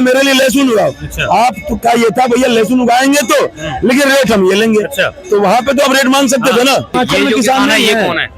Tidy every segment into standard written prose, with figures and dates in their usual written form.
मेरे लिए लहसुन उगाओ। अच्छा। आप तो क्या ये था भैया, लहसुन उगाएंगे तो लेकिन रेट हम ये लेंगे। अच्छा। तो वहाँ पे तो आप रेट मांग सकते थे ना। ये जो किसान है ये कौन है?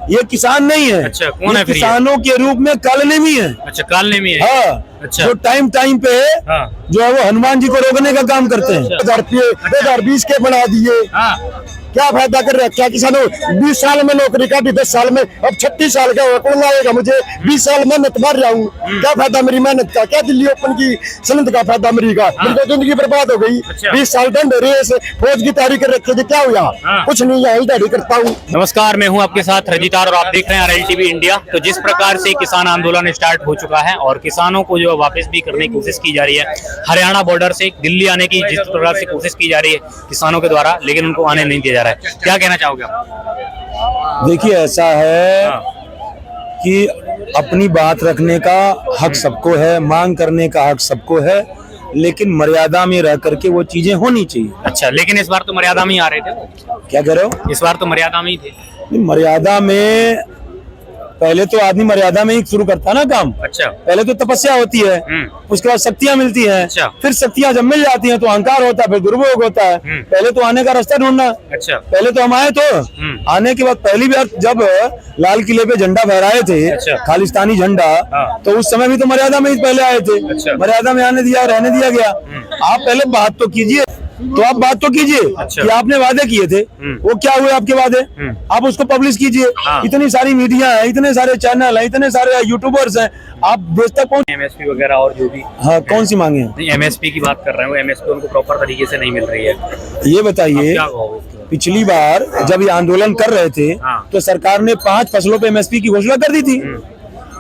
ये किसान नहीं है। अच्छा, कौन ये है फिर ये? किसानों के रूप में कॉलोनी है। अच्छा, कालने में है। हाँ, अच्छा। जो टाइम पे हाँ। जो है वो हनुमान जी को रोकने का काम करते हैं। 2020 के बना दिए, हाँ। क्या फायदा कर रहे हैं? क्या किसानों 20 साल में नौकरी का भी 10 साल में, अब 36 साल का हुआ, कौन लाएगा मुझे? 20 साल मेहनत मार रहा हूँ, क्या फायदा मेरी मेहनत का? क्या दिल्ली ओपन की सनत का फायदा मेरी का? मेरी तो जिंदगी बर्बाद हो गई। अच्छा। 20 साल दंड रेस फौज की तैयारी कर रखी थी, क्या हुआ? हाँ। कुछ नहीं, यही तैयारी करता हूँ। नमस्कार, मैं हूं आपके साथ रजितार और आप देख रहे हैं RL TV इंडिया। तो जिस प्रकार से किसान आंदोलन स्टार्ट हो चुका है और किसानों को जो वापस भी करने की कोशिश की जा रही है, हरियाणा बॉर्डर से दिल्ली आने की जिस प्रकार से कोशिश की जा रही है किसानों के द्वारा, लेकिन उनको आने नहीं दिया जा रहा है, क्या कहना चाहोगे आप? देखिए, ऐसा है कि अपनी बात रखने का हक सबको है, मांग करने का हक सबको है, लेकिन मर्यादा में रह करके वो चीजें होनी चाहिए। अच्छा, लेकिन इस बार तो मर्यादा में ही आ रहे थे वो। क्या कह रहे हो? इस बार तो मर्यादा में ही थे। नहीं, मर्यादा में पहले तो आदमी मर्यादा में ही शुरू करता है ना काम। अच्छा। पहले तो तपस्या होती है, उसके बाद शक्तियां मिलती हैं। अच्छा। फिर शक्तियां जब मिल जाती हैं तो अहंकार होता है, फिर दुर्भोग होता है। पहले तो आने का रास्ता ढूंढना। अच्छा। पहले तो हम आए तो आने के बाद पहली बार जब लाल किले पे झंडा फहराए थे, अच्छा। खालिस्तानी झंडा, हाँ। तो उस समय भी तो मर्यादा में ही पहले आए थे। अच्छा। मर्यादा में आने दिया, रहने दिया गया। आप पहले बात तो कीजिए, तो आप बात तो कीजिए। अच्छा। कि आपने वादे किए थे, वो क्या हुए आपके वादे? आप उसको पब्लिश कीजिए। हाँ। इतनी सारी मीडिया है, इतने सारे चैनल है, इतने सारे यूट्यूबर्स हैं, आप देश तक पहुंच। MSP वगैरह और जो भी। हाँ, कौन सी मांगे हैं? नहीं, MSP की बात कर रहे हैं, MSP उनको प्रॉपर तरीके से नहीं मिल रही है। ये बताइए, क्या कहोगे इसके बारे पिछली बार जब ये आंदोलन कर रहे थे हाँ। तो सरकार ने 5 फसलों पे MSP की घोषणा कर दी थी।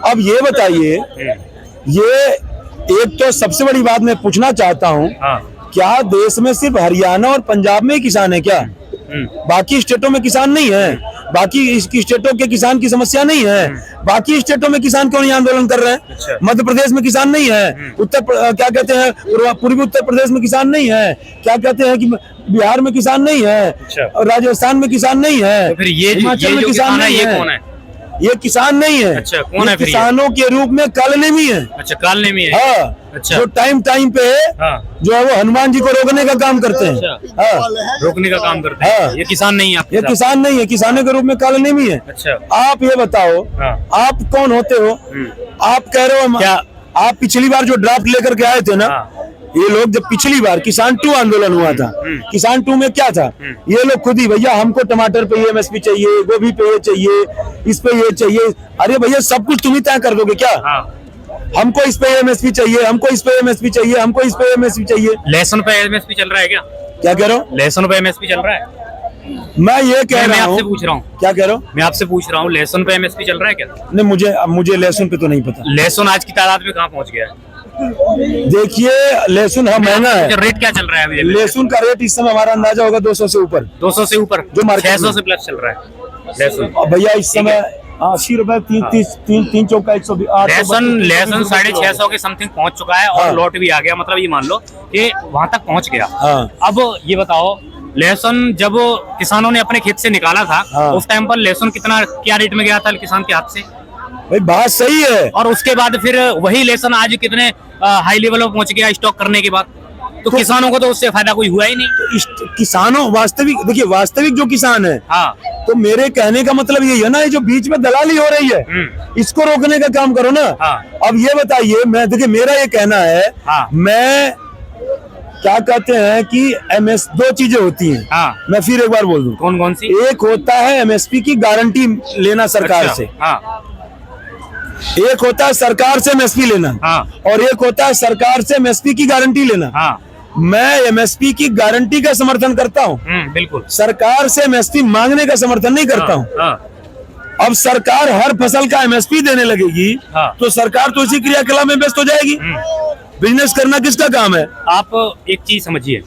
अब ये बताइए, ये एक तो सबसे बड़ी बात मैं पूछना चाहता हूँ, हाँ। क्या देश में सिर्फ हरियाणा और पंजाब में ही किसान है क्या? बाकी स्टेटों में किसान नहीं है? बाकी इसकी स्टेटों के किसान की समस्या नहीं है? बाकी स्टेटों में किसान क्यों नहीं आंदोलन कर रहे हैं? अच्छा। मध्य प्रदेश में किसान नहीं है? क्या कहते हैं, पूर्वी उत्तर प्रदेश में किसान नहीं है? क्या कहते हैं कि बिहार में किसान नहीं है? अच्छा। और राजस्थान में किसान नहीं है? तो फिर ये हिमाचल में जो किसान है नहीं ये है? कौन है? ये किसान नहीं है। अच्छा, कौन ये है फिर ये? किसानों के रूप में कॉलोनी है। अच्छा, कालने में है। हाँ। अच्छा। जो टाइम पे हाँ। जो है वो हनुमान जी को रोकने का काम करते हैं। अच्छा। हाँ। रोकने का काम करते हैं। हाँ। ये किसान नहीं है आपके ये साथ? किसान नहीं है, किसानों के रूप में कॉलोनी में है। अच्छा। आप ये बताओ, हाँ। आप कौन होते हो? आप कह रहे हो क्या? आप पिछली बार जो ड्राफ्ट लेकर के आए थे ना, हाँ। ये लोग जब पिछली बार किसान 2 आंदोलन हुआ था, किसान 2 में क्या था? ये लोग खुद ही, भैया हमको टमाटर पे ये MSP चाहिए, गोभी पे ये चाहिए, इस पे ये चाहिए। अरे भैया, सब कुछ तुम ही तय कर दोगे क्या? हाँ। हमको इस पे MSP चाहिए, हमको इस पे MSP चाहिए, हमको इस पे MSP चाहिए। लहसुन पे MSP चल रहा है क्या? क्या कह रहे हो? लहसुन पे MSP चल रहा है? मैं ये कह मैं रहा हूँ, आपसे पूछ रहा हूँ। क्या कह रहे हो? मैं आपसे पूछ रहा हूँ, लहसुन पे MSP चल रहा है क्या? नहीं, मुझे लहसुन पे तो नहीं पता। लहसुन आज की तादाद में कहाँ पहुँच गया है? देखिए, लहसुन महंगा है। रेट क्या चल रहा है अभी? लहसुन का रेट इस समय हमारा अंदाजा होगा 200 से ऊपर। 200 से ऊपर, जो मार्केट 600 में। से प्लस चल रहा है लहसुन। और भैया इस समय 80 रुपए, 3 चौका 120। लहसुन 650 के समथिंग पहुंच चुका है और हाँ। लौट भी आ गया, मतलब ये मान लो कि वहां तक पहुंच गया। हाँ। अब ये बताओ, लहसुन जब किसानों ने अपने खेत से निकाला था, हाँ। उस टाइम पर लहसुन क्या रेट में गया था किसान के हाथ से? भाई बात सही है। और उसके बाद फिर वही लहसुन आज कितने हाई लेवल पर पहुंच गया स्टॉक करने के बाद? तो किसानों को तो उससे फायदा कोई हुआ ही नहीं। तो किसानों, वास्तविक देखिए, वास्तविक जो किसान है, हाँ। तो मेरे कहने का मतलब यही है ना, ये जो बीच में दलाली हो रही है, इसको रोकने का काम करो ना। हाँ। अब ये बताइए, मैं देखिए, मेरा ये कहना है, हाँ। मैं क्या कहते हैं कि दो चीजें होती हैं। हाँ। मैं फिर एक बार बोल दूं, कौन कौन सी? एक होता है MSP की गारंटी लेना सरकार अच्छा। से, हाँ। एक होता है सरकार से MSP लेना, हाँ। और एक होता है सरकार से MSP की गारंटी लेना। हाँ। मैं MSP की गारंटी का समर्थन करता हूँ, बिल्कुल। सरकार से MSP मांगने का समर्थन नहीं करता हूँ। हाँ। अब सरकार हर फसल का MSP देने लगेगी, हाँ। तो सरकार तो इसी क्रियाकलाप में व्यस्त हो जाएगी। बिजनेस करना किसका काम है? आप एक चीज समझिए,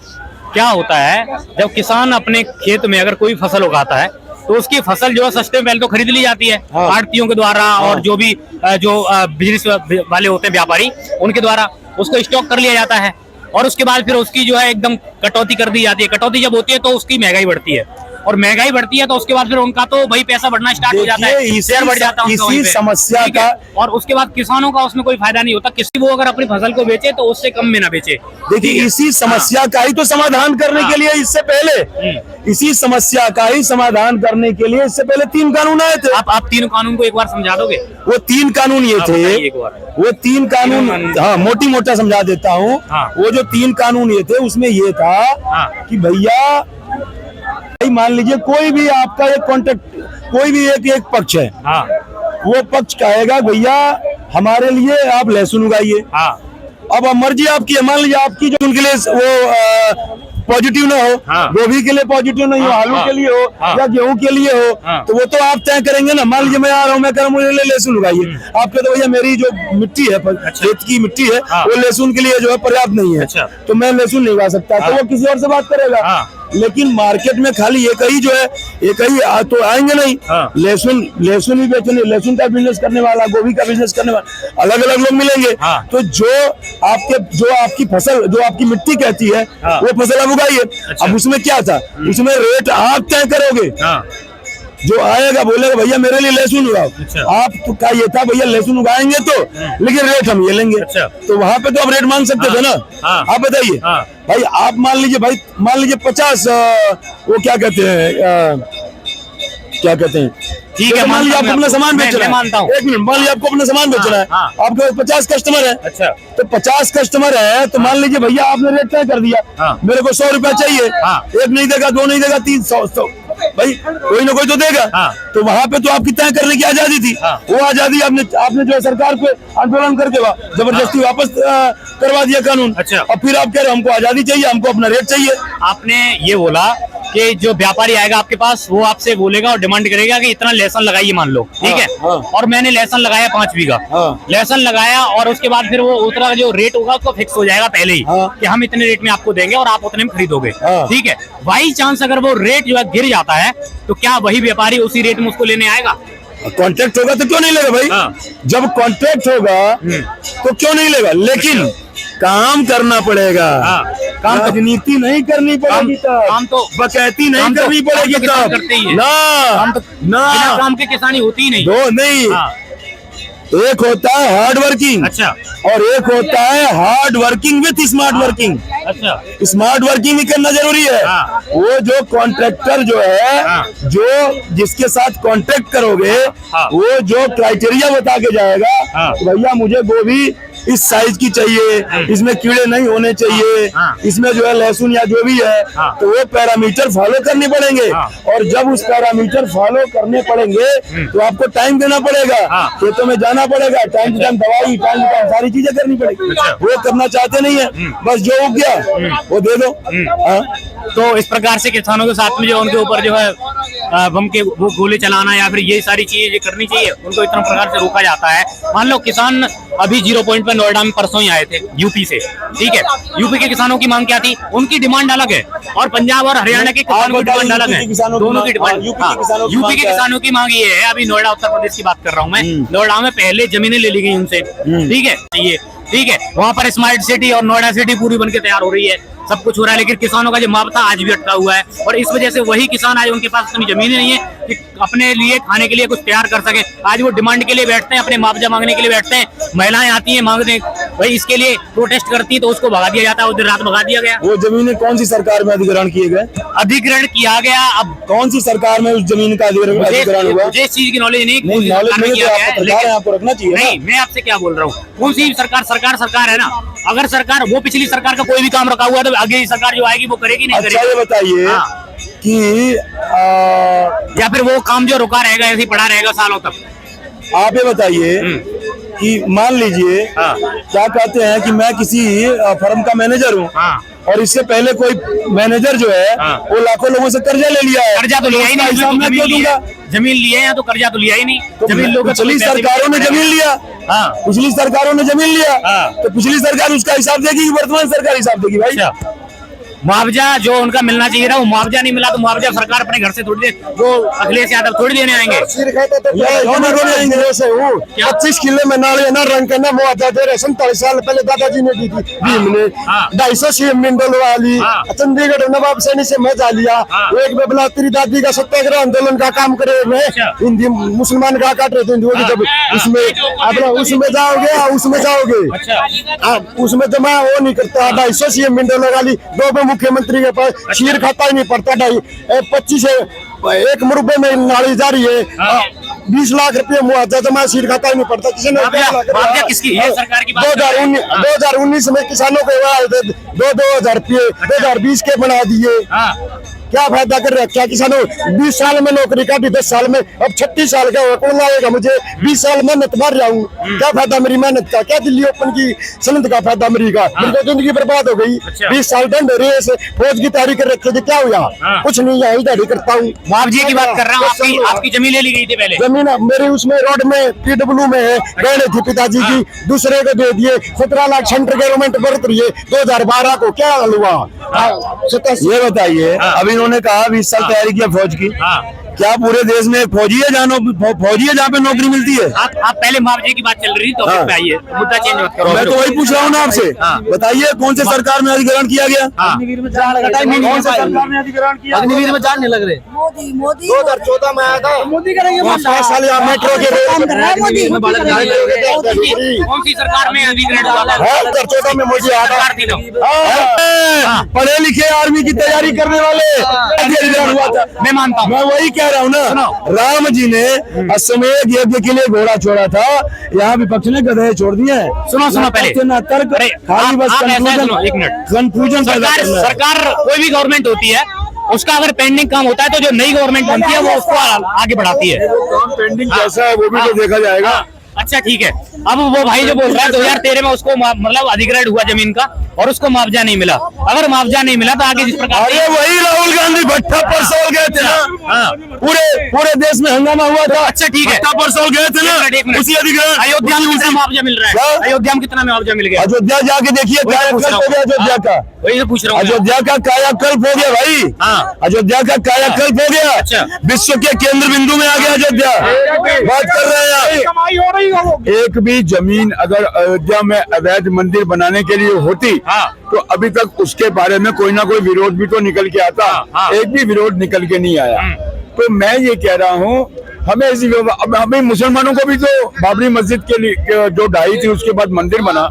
क्या होता है जब किसान अपने खेत में अगर कोई फसल उगाता है तो उसकी फसल जो है सस्ते में पहले तो खरीद ली जाती है हाँ। आड़तियों के द्वारा, और जो भी बिजनेस वाले होते हैं, व्यापारी, उनके द्वारा उसको स्टॉक कर लिया जाता है। और उसके बाद फिर उसकी जो है एकदम कटौती कर दी जाती है। कटौती जब होती है तो उसकी महंगाई बढ़ती है। और महंगाई बढ़ती है तो उसके बाद फिर उनका तो भाई पैसा बढ़ना स्टार्ट हो जाता है, शेयर बढ़ जाता है उनका वहीं इसी पे, समस्या ठीक है? का और उसके बाद किसानों का उसमें कोई फायदा नहीं होता, किसी वो अगर अपनी फसल को बेचे तो उससे कम में ना बेचे। देखिए इसी समस्या का ही तो समाधान करने के लिए इससे पहले इसी समस्या का ही समाधान करने के लिए इससे पहले 3 कानून आए थे। आप 3 कानून को एक बार समझा दोगे? वो 3 कानून ये थे, बताइए एक बार। वो 3 कानून, हाँ मोटी मोटा समझा देता हूँ। हाँ। वो जो 3 कानून ये थे उसमें ये था कि भैया भाई मान लीजिए कोई भी आपका एक कॉन्ट्रैक्ट, कोई भी एक पक्ष है, हाँ वो पक्ष कहेगा भैया हमारे लिए आप लहसुन उगाइए। हाँ अब मर्जी आपकी है, मान लीजिए आपकी जो उनके लिए वो पॉजिटिव ना हो, हाँ। गोभी के लिए पॉजिटिव नहीं हो, आलू के लिए हो या गेहूं के लिए हो, तो वो तो आप तय करेंगे ना। मान लीजिए मैं आ रहा हूँ, मैं कह रहा हूँ मुझे लहसुन उगाइए, आप कहते हो भैया मेरी जो मिट्टी है, खेत की मिट्टी है, वो लहसुन के लिए जो है पर्याप्त नहीं है, तो मैं लहसुन नहीं उगा सकता, तो वो किसी और से बात करेगा। लेकिन मार्केट में खाली एक ही जो है, एक ही तो आएंगे नहीं, लहसुन भी बेचने, लहसुन का बिजनेस करने वाला, गोभी का बिजनेस करने वाला, अलग अलग लोग मिलेंगे। तो जो आपकी फसल, जो आपकी मिट्टी कहती है, वो फसल आप उगाइए। अब उसमें क्या था, उसमें रेट आप तय करोगे, जो आएगा बोलेगा भैया मेरे लिए लहसुन उगाओ। आप तो क्या ये था भैया लहसुन उगाएंगे तो, लेकिन रेट हम ये लेंगे। तो वहां पे तो आप रेट मांग सकते थे ना। आप बताइए भाई, आप मान लीजिए 50 वो क्या कहते हैं, ठीक है, मान लीजिए आपको अपना सामान बेचना है, मानता हूँ। एक मिनट, मान लीजिए आपको अपना सामान बेचना है, आपके 50 कस्टमर है, तो 50 कस्टमर है, तो मान लीजिए भैया आपने रेट तय कर दिया, मेरे को 100 रुपया चाहिए, एक नहीं देगा, 2 नहीं देगा, 300 भाई कोई ना कोई तो देगा। तो वहां पे तो आपकी तय करने की आजादी थी। वो आजादी आपने जो है सरकार पे आंदोलन करके जबरदस्ती वापस करवा दिया कानून। और फिर आप कह रहे हमको आजादी चाहिए, हमको अपना रेट चाहिए। आपने ये बोला कि जो व्यापारी आएगा आपके पास, वो आपसे बोलेगा और डिमांड करेगा कि इतना लहसुन लगाइए, मान लो, ठीक है। और मैंने लहसुन लगाया 5 बीघा, लहसुन लगाया, और उसके बाद फिर वो उतना जो रेट होगा उसको फिक्स हो जाएगा पहले ही कि हम इतने रेट में आपको देंगे और आप उतने में खरीदोगे, ठीक है। बाई चांस अगर वो रेट जो है गिर जाता है, तो क्या वही व्यापारी उसी रेट में उसको लेने आएगा? कॉन्ट्रैक्ट होगा तो क्यों नहीं लेगा भाई? जब कॉन्ट्रैक्ट होगा तो क्यों नहीं लेगा? लेकिन काम करना पड़ेगा, राजनीति नहीं करनी पड़ेगी, काम तो बकैती नहीं करनी पड़ेगी, तब करते ही है ना काम के किसानी होती ही नहीं। दो नहीं, एक होता है हार्ड वर्किंग, और एक होता है hard working with smart working. Smart working भी करना जरूरी है। वो जो कॉन्ट्रैक्टर जो है, जो जिसके साथ कॉन्ट्रैक्ट करोगे, वो जो क्राइटेरिया बता के जाएगा, भैया मुझे गोभी इस साइज की चाहिए, इसमें कीड़े नहीं होने चाहिए, इसमें जो है लहसुन या जो भी है, तो वो पैरामीटर फॉलो करने पड़ेंगे। और जब उस पैरामीटर फॉलो करने पड़ेंगे तो आपको टाइम देना पड़ेगा, खेतों में जाना पड़ेगा, टाइम टू टाइम दवाई, टाइम टू टाइम सारी चीजें करनी पड़ेगी। वो करना चाहते नहीं है, बस जो उग गया वो दे दो। तो इस प्रकार से किसानों के साथ में जो उनके ऊपर जो है बम के वो गोले चलाना या फिर ये सारी चीजें करनी चाहिए, उनको इतना प्रकार से रोका जाता है। मान लो किसान अभी 0 पॉइंट पे नोएडा में परसों ही आए थे यूपी से, ठीक है। यूपी के किसानों की मांग क्या थी? उनकी डिमांड अलग है, और पंजाब और हरियाणा के किसानों की डिमांड अलग है, दोनों की डिमांड। यूपी के किसानों की मांग ये है, अभी नोएडा उत्तर प्रदेश की बात कर रहा हूँ मैं, नोएडा में पहले जमीनें ले ली गई उनसे, ठीक है, ये ठीक है। वहाँ पर स्मार्ट सिटी और नोएडा सिटी पूरी बनके तैयार हो रही है, सब कुछ हो रहा है, लेकिन किसानों का जो मुआवजा आज भी अटका हुआ है। और इस वजह से वही किसान आज उनके पास इतनी जमीनें नहीं है कि अपने लिए खाने के लिए कुछ तैयार कर सके। आज वो डिमांड के लिए बैठते हैं, अपने मुआवजा मांगने के लिए बैठते हैं, महिलाएं आती हैं मांगने, भाई इसके लिए प्रोटेस्ट करती है, तो उसको भगा दिया जाता है, उस दिन रात भगा दिया गया। वो जमीनें कौन सी सरकार में अधिग्रहण किए गए? अधिग्रहण किया गया, अब कौन सी सरकार में उस जमीन का अधिग्रहण हुआ? मुझे इस चीज की नॉलेज नहीं, आपको रखना चाहिए। नहीं, मैं आपसे क्या बोल रहा हूँ, कौन सी सरकार है ना। अगर सरकार वो पिछली सरकार का कोई भी काम रखा हुआ है, तो अगली सरकार जो आएगी वो करेगी नहीं करेगी। अच्छा ये बताइए कि या फिर वो काम जो रुका रहेगा ऐसे ही पड़ा रहेगा सालों तक। आप ये बताइए कि मान लीजिए क्या कहते हैं कि मैं किसी फर्म का मैनेजर हूँ, और इससे पहले कोई मैनेजर जो है वो लाखों लोगों से कर्जा ले लिया है। कर्जा तो लिया ही नहीं, जमीन लिया है तो कर्जा तो लिया ही नहीं। जमीन लोग पिछली सरकारों ने जमीन लिया, पिछली सरकारों ने जमीन लिया, तो पिछली सरकार उसका हिसाब देगी कि वर्तमान सरकार हिसाब देगी? भाई मुआवजा जो उनका मिलना चाहिए था वो मुआवजा नहीं मिला, तो मुआवजा सरकार अपने घर से थोड़ी दे, वो अखिलेश यादव थोड़ी देने आएंगे। 25 किलो में नाले ना रंग करना मुआवजा दे रहे। 47 साल पहले दादाजी ने दी थी भीम ने 250 सीएम डलवाली। चंडीगढ़ नवाब सैनी से मजा लिया। एक बेबला तेरी दादी का सत्याग्रह आंदोलन का काम करे हुए हिंदी मुसलमान का काट रहे थे हिंदुओं की, जब उसमें अपना उसमें जाओगे उसमें जमा वो नहीं करता। 250 सीएम डलर वाली 2 मुख्यमंत्री के पास शीर खाता ही नहीं पड़ता। 25 1 रुपए में नाली जा रही है। 20 लाख रुपए मुआवजा जमा शीर खाता ही नहीं पड़ता किसी ने। मुआवजा किसकी? ये सरकार की बात। 2019 में किसानों को 2,000 रुपये 2020 के बना दिए। क्या फायदा कर रहे? क्या किसानों 20 साल में नौकरी काटी 10 साल में, अब 36 साल का कौन लाएगा मुझे? 20 साल मेहनत मार रहा हूँ, क्या फायदा मेरी मेहनत का? क्या दिल्ली ओपन की सनत का फायदा मेरी का? मेरी तो जिंदगी बर्बाद हो गई। 20 साल दंड रेस फौज की तैयारी कर रखे थे, क्या हुआ? कुछ नहीं, यही तैयारी करता हूँ। मुआवजे की बात कर रहा हूँ। आपकी जमीन ले ली गई थी पहले? जमीन मेरी उसमें रोड में PW में है, गहने थी पिताजी की, दूसरे को दे दिए। 17 लाख सेंट्रल गवर्नमेंट बरत रही है 2012 को, क्या हुआ? ये बताइए, अभी उन्होंने कहा 20 साल तैयारी किया फौज की, क्या पूरे देश में फौजी है जहाँ पे नौकरी मिलती है? आप पहले मुआवजे की बात चल रही तो पे आइए, मुद्दा चेंज मत करो। मैं तो वही पूछ रहा हूँ ना आपसे, बताइए कौन से सरकार में अधिग्रहण किया गया? अग्निवीर में जान नहीं लग रहे। मोदी 2014 में आया था। मोदी करेंगे मेट्रो के कौन सी सरकार में अधिग्रहण हुआ था? 2014 में मोदी आया था। सरकार थी तो। पढ़े लिखे आर्मी की तैयारी करने वाले अधिग्रहण हुआ था। मैं मानता हूँ, मैं वही कह रहा हूँ ना, राम जी ने अश्वमेध यज्ञ के लिए घोड़ा छोड़ा था, यहाँ विपक्ष ने गधे छोड़ दिए। सुनो पहले, ना तर्क, खाली बस एक मिनट। कंफ्यूजन। सरकार कोई भी गवर्नमेंट होती है, उसका अगर पेंडिंग काम होता है तो जो नई गवर्नमेंट बनती है वो उसको आगे बढ़ाती है। पेंडिंग कैसा है वो भी तो देखा जाएगा। अच्छा ठीक है, अब वो भाई जो बोल रहा है 2013 में उसको मतलब अधिग्रहण हुआ जमीन का और उसको मुआवजा नहीं मिला। अगर मुआवजा नहीं मिला तो आगे जिस प्रकार, अरे वही राहुल गांधी भट्टा पर सोल गए थे ना, पूरे देश में हंगामा हुआ था। अच्छा ठीक है, भट्टा पर सोल गए थे ना, उसी अधिग्रहण। अयोध्या में कितना मुआवजा मिल रहा है? अयोध्या में कितना मुआवजा मिल गया? अयोध्या जाके देखिए कायाकल्प हो गया अयोध्या का। वही तो पूछ रहा हूँ, अयोध्या का कायाकल्प हो गया भाई। अयोध्या का कायाकल्प हो गया। अच्छा। विश्व के केंद्र बिंदु में आ गया अयोध्या। बात कर रहे हैं कमाई हो रही है। एक भी जमीन अगर अयोध्या में अवैध मंदिर बनाने के लिए होती तो अभी तक उसके बारे में कोई ना कोई विरोध भी तो निकल के आता। एक भी विरोध निकल के नहीं आया। तो मैं ये कह रहा हूँ, हमें मुसलमानों को भी तो बाबरी मस्जिद के लिए जो ढाई थी उसके बाद मंदिर बना,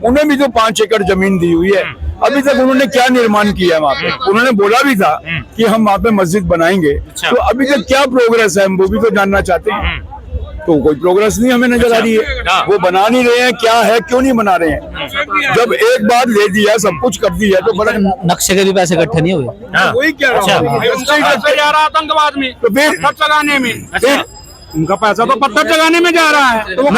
उन्हें भी तो 5 एकड़ जमीन दी हुई है। अभी तक उन्होंने क्या निर्माण किया है वहाँ पे? उन्होंने बोला भी था कि हम वहाँ पे मस्जिद बनाएंगे, तो अभी तक क्या प्रोग्रेस है हम वो भी तो जानना चाहते हैं। तो कोई प्रोग्रेस नहीं हमें नजर आ रही है। वो बना नहीं रहे हैं, क्या है, क्यों नहीं बना रहे हैं? जब एक बार ले दिया, सब कुछ कर दिया, तो बड़ा नक्शे के भी पैसे इकट्ठे नहीं हुए। वही कह रहा हूँ। आतंकवाद में तो फिर जगाने में उनका पैसा तो पत्थर जगाने में जा रहा है। तो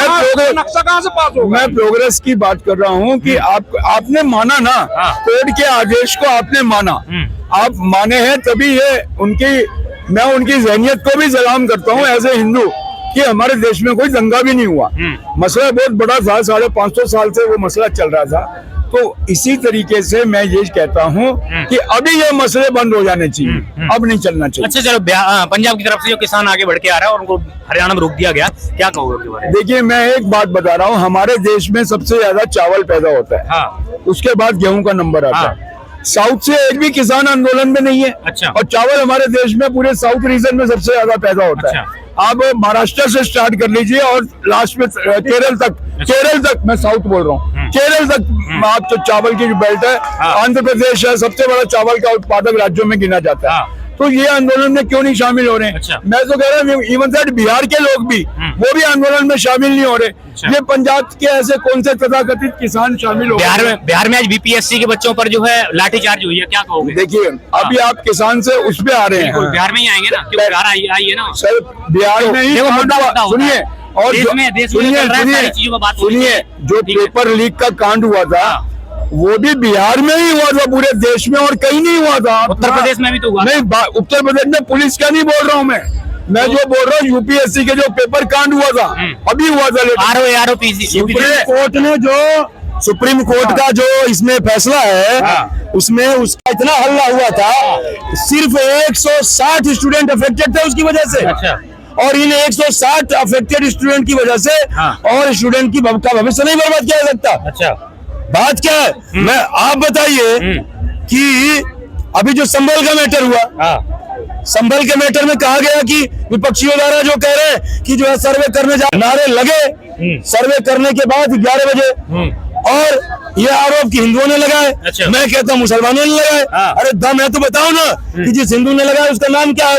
नक्शा कहाँ से पास हो? मैं प्रोग्रेस की बात कर रहा हूँ कि आपने माना ना, कोर्ट के आदेश को आपने माना, आप माने हैं तभी ये मैं उनकी जहनियत को भी सलाम करता हूँ एज ए हिंदू, कि हमारे देश में कोई दंगा भी नहीं हुआ। मसला बहुत बड़ा था, 550 साल से वो मसला चल रहा था। तो इसी तरीके से मैं ये कहता हूँ कि अभी ये मसले बंद हो जाने चाहिए, अब नहीं चलना चाहिए। अच्छा चलो, पंजाब की तरफ से जो किसान आगे बढ़ के आ रहा है और उनको हरियाणा में रोक दिया गया, क्या कहोगे उसके बारे में? देखिए, मैं एक बात बता रहा हूँ, हमारे देश में सबसे ज्यादा चावल पैदा होता है, उसके बाद गेहूं का नंबर आता है। साउथ से एक भी किसान आंदोलन में नहीं है। अच्छा। और चावल हमारे देश में पूरे साउथ रीजन में सबसे ज्यादा पैदा होता है। आप महाराष्ट्र से स्टार्ट कर लीजिए और लास्ट में केरल तक मैं साउथ बोल रहा हूँ, केरल तक आप तो चावल की जो बेल्ट है, आंध्र प्रदेश है सबसे बड़ा चावल का उत्पादक राज्यों में गिना जाता है। तो ये आंदोलन में क्यों नहीं शामिल हो रहे हैं? अच्छा। मैं तो कह रहा हूँ इवन दैट बिहार के लोग भी वो भी आंदोलन में शामिल नहीं हो रहे। अच्छा। ये पंजाब के ऐसे कौन से तथाकथित किसान शामिल हो? बिहार में आज बीपीएससी के बच्चों पर जो है लाठीचार्ज हुई है, क्या कहोगे? देखिए, अभी आप किसान से उस पे आ रहे हैं, बिहार में ही आएंगे ना, क्योंकि बिहार आई है ना सर, बिहार में ही सुनिए, और सुनिए, जो पेपर लीक का कांड हुआ था वो भी बिहार में ही हुआ था, पूरे देश में और कहीं नहीं हुआ था। उत्तर प्रदेश में भी तो हुआ नहीं, उत्तर प्रदेश में पुलिस का नहीं बोल रहा हूँ मैं जो बोल रहा हूँ यूपीएससी के जो पेपर कांड हुआ था, अभी हुआ था। आरओपीसी सुप्रीम कोर्ट ने जो सुप्रीम कोर्ट का जो इसमें फैसला है उसमें उसका इतना हल्ला हुआ था, सिर्फ 160 स्टूडेंट अफेक्टेड थे उसकी वजह से। अच्छा। और इन 160 अफेक्टेड स्टूडेंट की वजह से और स्टूडेंट की का भविष्य नहीं बर्बाद किया जा सकता। अच्छा। बात क्या है, मैं आप बताइए कि अभी जो संभल का मैटर हुआ, संभल के मैटर में कहा गया कि विपक्षियों द्वारा जो कह रहे हैं कि जो है सर्वे करने जा नारे लगे, सर्वे करने के बाद 11 बजे और ये आरोप कि हिंदुओं ने लगाए। अच्छा। मैं कहता हूँ मुसलमानों ने लगाए। अरे दम है तो बताओ ना कि जिस हिंदू ने लगाया उसका नाम क्या है।